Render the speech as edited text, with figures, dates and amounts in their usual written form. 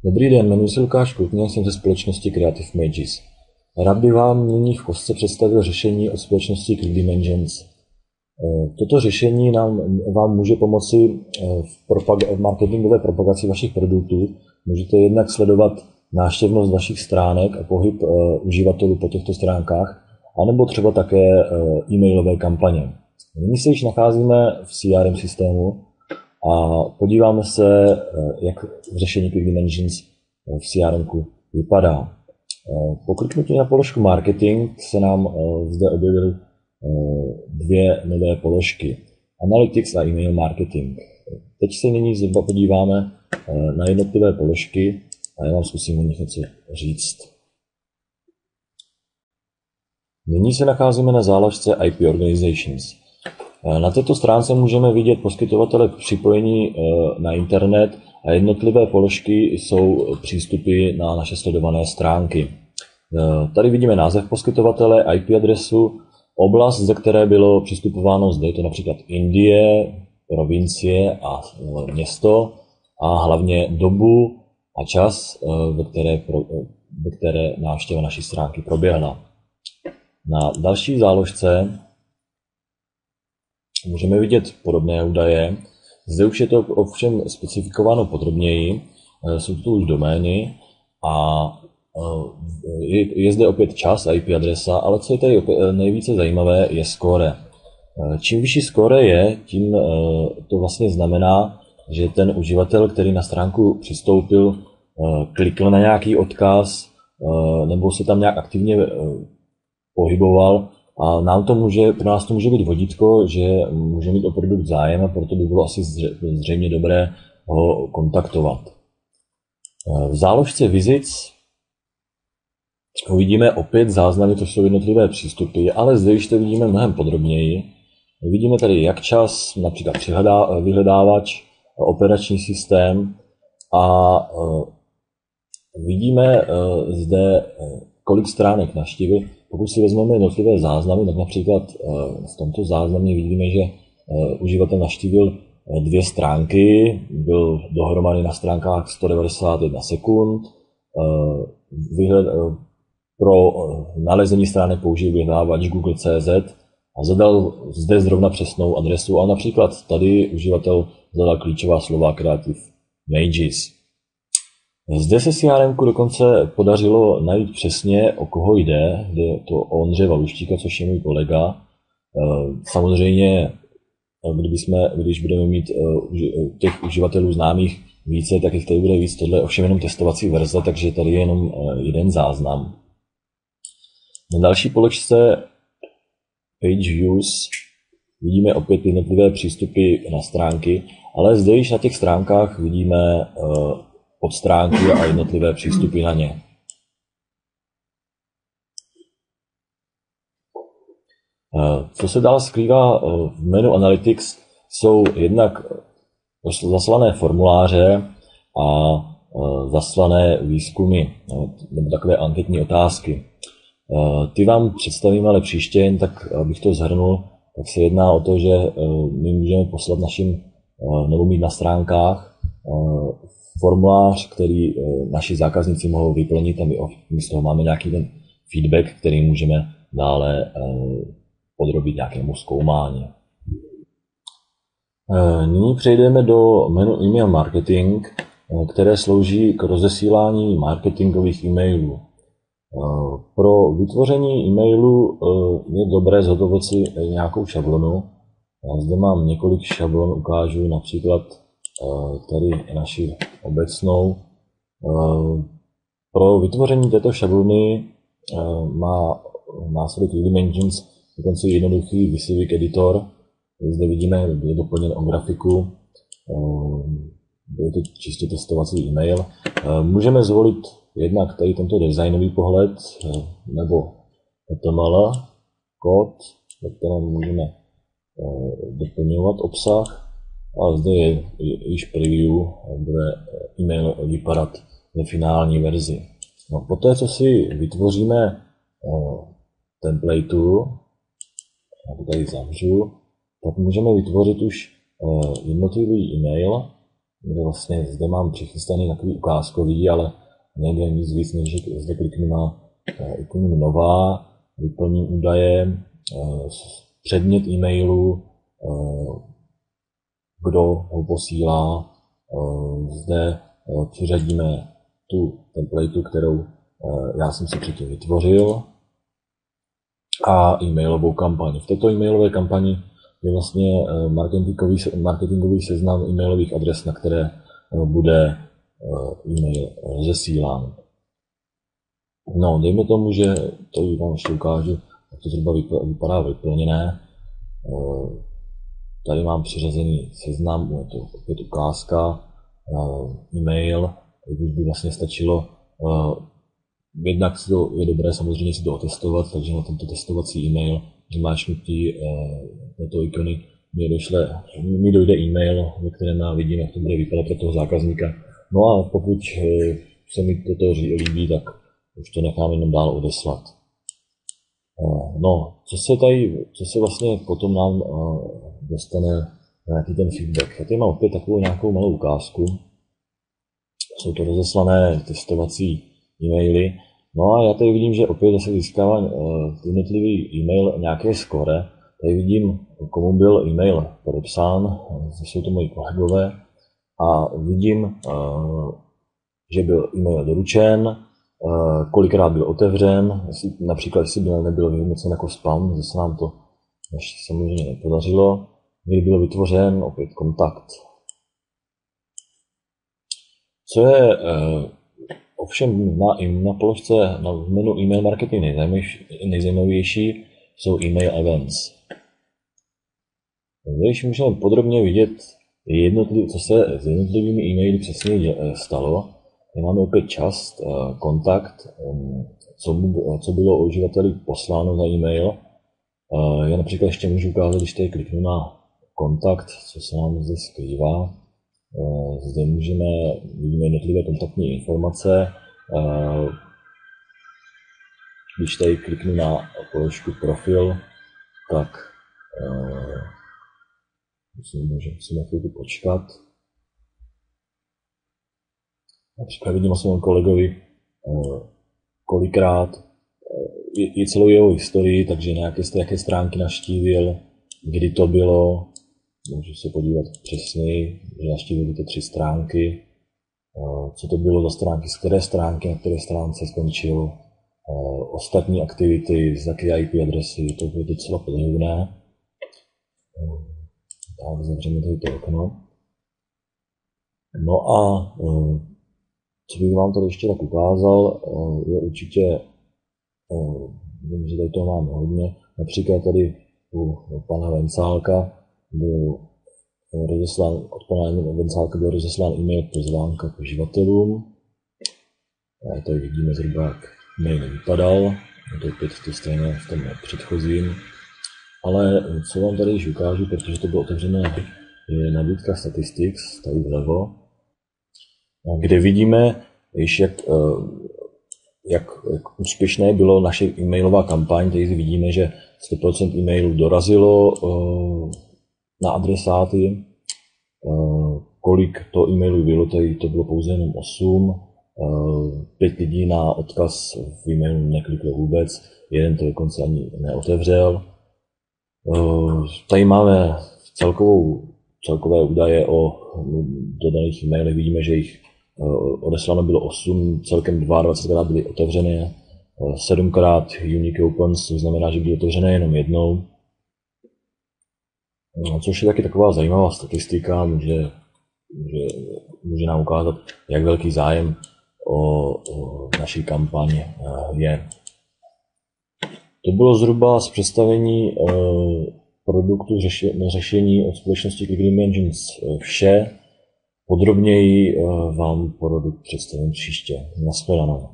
Dobrý den, jmenuji se Lukáš Kutně, jsem ze společnosti Creative Mages. Rád bych vám nyní v kostce představil řešení od společnosti Click Dimensions. Toto řešení vám může pomoci v marketingové propagaci vašich produktů. Můžete jednak sledovat návštěvnost vašich stránek a pohyb uživatelů po těchto stránkách, anebo třeba také e-mailové kampaně. Nyní se již nacházíme v CRM systému a podíváme se, jak v řešení Click Dimensions v CRM vypadá. Po kliknutí na položku marketing se nám zde objevily dvě nové položky. Analytics a email marketing. Teď se nyní podíváme na jednotlivé položky a já vám zkusím o nich něco říct. Nyní se nacházíme na záložce IP Organizations. Na této stránce můžeme vidět poskytovatele připojení na internet a jednotlivé položky jsou přístupy na naše sledované stránky. Tady vidíme název poskytovatele, IP adresu, oblast, ze které bylo přistupováno, zde je to například Indie, provincie a město a hlavně dobu a čas, ve které návštěva naší stránky proběhla. Na další záložce můžeme vidět podobné údaje. Zde už je to ovšem specifikováno podrobněji, jsou tu už domény a je zde opět čas a IP adresa, ale co je tady nejvíce zajímavé, je skóre. Čím vyšší skóre je, tím to vlastně znamená, že ten uživatel, který na stránku přistoupil, klikl na nějaký odkaz nebo se tam nějak aktivně pohyboval, a pro nás to může být vodítko, že může mít o produkt zájem a proto by bylo asi zřejmě dobré ho kontaktovat. V záložce Visits uvidíme opět záznamy, to jsou jednotlivé přístupy, ale zde již to vidíme mnohem podrobněji. Vidíme tady jak čas, například vyhledávač, operační systém a vidíme zde, kolik stránek navštívil. Pokud si vezmeme jednotlivé záznamy, tak například v tomto záznamě vidíme, že uživatel navštívil 2 stránky, byl dohromady na stránkách 191 sekund, pro nalezení stránek použil vyhledávač Google.cz a zadal zde zrovna přesnou adresu, ale například tady uživatel zadal klíčová slova Creative Mages. Zde se CRM dokonce podařilo najít přesně, o koho jde to o Ondřeje Valuštíka, což je můj kolega. Samozřejmě, když budeme mít těch uživatelů známých více, tak jich tady bude víc. Tohle je ovšem jenom testovací verze, takže tady je jenom jeden záznam. Na další položce Page Views vidíme opět jednotlivé přístupy na stránky, ale zde již na těch stránkách vidíme podstránky a jednotlivé přístupy na ně. Co se dál skrývá v menu Analytics, jsou jednak zaslané formuláře a zaslané výzkumy, nebo takové anketní otázky. Ty vám představím ale příště, jen tak abych to shrnul, tak se jedná o to, že my můžeme poslat nebo mít na stránkách formulář, který naši zákazníci mohou vyplnit a my z toho máme nějaký ten feedback, který můžeme dále podrobit nějakému zkoumání. Nyní přejdeme do menu e-mail marketing, které slouží k rozesílání marketingových e-mailů. Pro vytvoření e-mailu je dobré zhotovit si nějakou šablonu. Já zde mám několik šablon, ukážu například tady naši obecnou. Pro vytvoření této šablony má nástroj Click Dimensions dokonce jednoduchý Visivik editor. Zde vidíme, je doplněn o grafiku. Je to čistě testovací e-mail. Můžeme zvolit jednak tady tento designový pohled nebo HTML kód, ve kterém můžeme doplňovat obsah. A zde je již preview, bude e-mail vypadat ve finální verzi. No, poté, co si vytvoříme templateu, já to tady zavřu, tak můžeme vytvořit už jednotlivý e-mail kde vlastně zde mám přichystaný takový ukázkový, ale nejde nic víc, než že zde kliknu na ikonu nová, vyplním údaje, předmět e-mailu, kdo ho posílá, zde přiřadíme tu templateu, kterou já jsem si předtím vytvořil, a e-mailovou kampaň. V této e-mailové kampani je vlastně marketingový seznam e-mailových adres, na které bude e-mail rozesílán. No, dejme tomu, že to vám ještě ukážu, jak to zhruba vypadá vyplněné. Tady mám přiřazený seznam, je to opět ukázka, e-mail, už by vlastně stačilo. Jednak je dobré samozřejmě si to otestovat, takže na tento testovací e-mail zmáčknutí této ikony mi dojde e-mail, ve kterém já vidím, jak to bude vypadat pro toho zákazníka. No a pokud se mi toto líbí, tak už to nechám jenom dál odeslat. No, co se vlastně potom nám dostane nějaký ten feedback. Já tady mám opět takovou nějakou malou ukázku. Jsou to rozeslané testovací e-maily. No a já tady vidím, že opět zase získává jednotlivý e-mail nějaké score. Tady vidím, komu byl e-mail podepsán, jsou to moji kolegové, a vidím, že byl e-mail doručen, kolikrát byl otevřen, například jestli nebyl vyhodnocen jako spam, zase nám to ještě samozřejmě nepodařilo, kdy byl vytvořen, opět kontakt. Co je ovšem na položce na menu e-mail marketing nejzajímavější, jsou e-mail events. Když můžeme podrobně vidět, co se s jednotlivými e-maily přesně stalo. Tady máme opět čas, kontakt, co bylo uživateli posláno za e-mail. Já například ještě můžu ukázat, když tady kliknu na kontakt, co se nám zde skrývá. Zde vidíme jednotlivé kontaktní informace. Když tady kliknu na položku profil, tak musíme chvilku počkat. Například vidím o svém kolegovi kolikrát i celou jeho historii, takže jaké stránky navštívil, kdy to bylo. Můžu se podívat přesněji, že navštívil ty 3 stránky, co to bylo za stránky, z které stránky, na které stránce skončil, ostatní aktivity, z jaké IP adresy, to bylo docela podrobné. Tak zavřeme tady to okno. No a co bych vám tady ještě tak ukázal, je určitě, vím, že tady toho máme hodně, například tady u pana Vencálka od pana Vencálka byl rozeslán e-mail pozvánka k uživatelům. A tady vidíme zhruba, jak mail vypadal, je to opět to stejné v tom předchozím. Ale co vám tady již ukážu, protože to bylo otevřené, je nabídka Statistics, tady vlevo, kde vidíme již, jak úspěšné bylo naše e-mailová kampaň. Tady vidíme, že 100% e-mailů dorazilo na adresáty. Kolik to e-mailů bylo, tady to bylo pouze jenom 8. 5 lidí na odkaz v e-mailu nekliklo vůbec, jeden to dokonce ani neotevřel. Tady máme celkové údaje o dodaných e-mailech. Vidíme, že jich odesláno bylo 8, celkem 22krát byly otevřené, 7krát unique opens, to znamená, že byly otevřené jenom jednou. Což je taky taková zajímavá statistika, může nám ukázat, jak velký zájem o naší kampaň je. To bylo zhruba z představení produktu řešení od společnosti Clickdim Engines vše. Podrobněji vám produkt představím příště. Nashledanou.